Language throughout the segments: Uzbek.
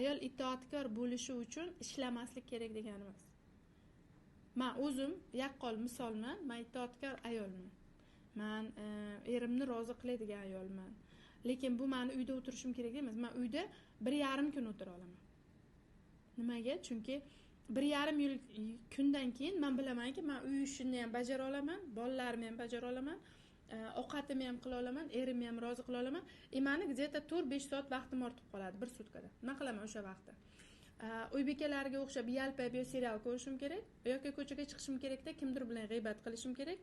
ayol itoatkor bo'lishi uchun ishlamaslik kerak degani emas. Men o'zim yaqqol misolman, men itoatkor ayolman. Men erimni rozi qiladigan ayolman. Lekin bu meni uyda o'tirishim kerak emas. Men uyda 1,5 kun o'tira olaman. Nimaga? Chunki 1,5 kundan keyin men bilamanki, men uy ishini ham bajara olaman, bolalarimni ham bajara olaman, ovqatimni ham qila olaman, erimni ham rozi qila olaman. Meni где-то 4-5 soat vaqtim ortib qoladi bir sutkada. Nima qilaman o'sha vaqtda? Uy bekalarga o'xshab yalpab yo serial ko'rishim kerak, yoki ko'chaga chiqishim kerakda kimdir bilan g'iybat qilishim kerak,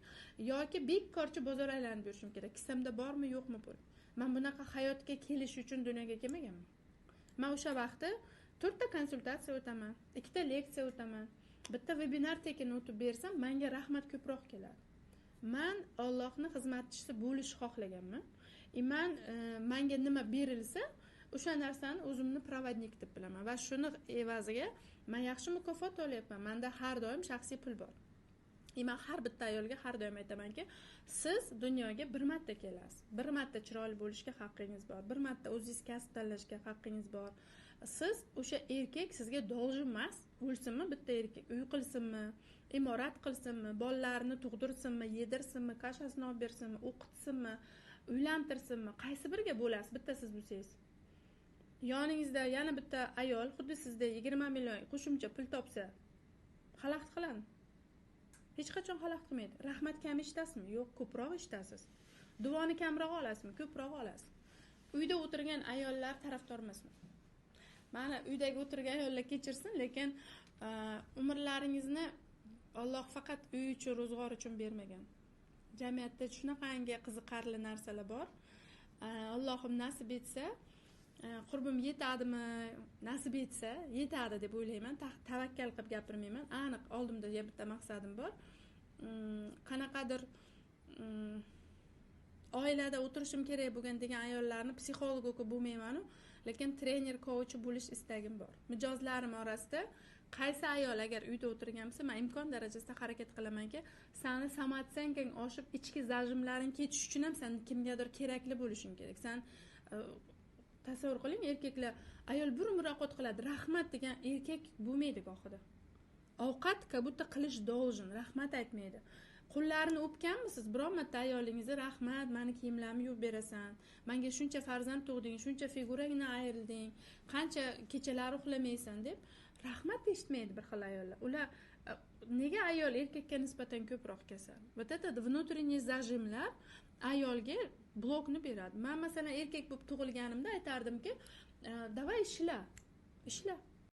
yoki bekorchi bozor aylanib yurishim kerak. Kissamda bormi, yo'qmi pul? Men bunaqa hayotga kelish uchun dunyoga kelmaganman. Men o'sha vaqtda 4 ta konsultatsiya o'taman, 2 ta leksiya o'taman, bitta webinar tekin o'tib bersam, menga rahmat ko'proq keladi. Men Allohning xizmatchisi bo'lishni xohlaganman. Menga nima berilsa, o'sha narsani o'zimni provodnik deb bilaman va shuni evaziga men yaxshi mukofot olyapman. Menda har doim shaxsiy pul bor. Men har bitta ayolga har doim aytamanki, siz dunyoga bir marta kelasiz. Bir marta chiroyli bo'lishga haqqingiz bor. Bir marta o'zingiz kasb tanlashga haqqingiz bor. Siz o'sha erkak sizga dolzin emas, bo'lsinmi bitta erkak, uy qilsinmi, imorat qilsinmi, bolalarini tug'dirsinmi, yedirsinmi, kashasini olib bersinmi, o'qitsinmi, uylantirsinmi, qaysi biriga bo'lasiz bitta siz bo'lsangiz. Yoningizda yana bitta ayol xuddi sizda 20 million qo'shimcha pul topsa, xalaqit qiladi. Hech qachon xalaqit qilmaydi. Rahmat kam ishtasizmi? Yo'q, ko'proq ishtasiz. Duoni kamroq olasizmi? Ko'proq olasiz. Uyda o'tirgan ayollar tarafdor emasman. Mana uydagi o'tirgan ayollar kechirsin, lekin umrlaringizni Alloh faqat uy uchun, ro'zg'or uchun bermagan. Jamiyatda shunaqangi qiziqarli narsalar bor. Allohim nasib etsa, qurbim yetadimi, nasib etsa, yetadi deb o'ylayman. Tavakkal qilib gapirmayman. Aniq oldimda bitta maqsadim bor. Qanaqadir oilada o'tirishim kerak bo'lgan degan ayollarni psixolog o'qib bo'lmayman-u, lekin trener, coach bo'lish istagim bor. Mijozlarim orasida qaysi ayol agar uyda o'tirgan bo'lsa, men imkon darajasida harakat qilamanki, seni samatsenkang oshib, ichki zajimlaring ketish uchun ham sen kimgadir kerakli bo'lishing kerak. Sen tasavvur qiling, erkaklar ayol bir umr ovqat qiladi, rahmat degan erkak bo'lmaydi gohida. Ovqat kabutta qilish dolzin, rahmat aytmaydi. Qo'llarini o'pganmisiz? Biror marta ayolingizga rahmat, meni kiyimlarimni yuvib berasan, menga shuncha farzand tug'ding, shuncha figurangni ayirilding, qancha kechalari uxlamaysan deb rahmat eshitmaydi bir xil ayollar. Ular nega ayol erkakka nisbatan ko'proq kasal? Вот это внутренний zajimlar ayolga blokni beradi. Men masalan erkak bo'lib tug'ilganimda aytardimki, "Davay ishla.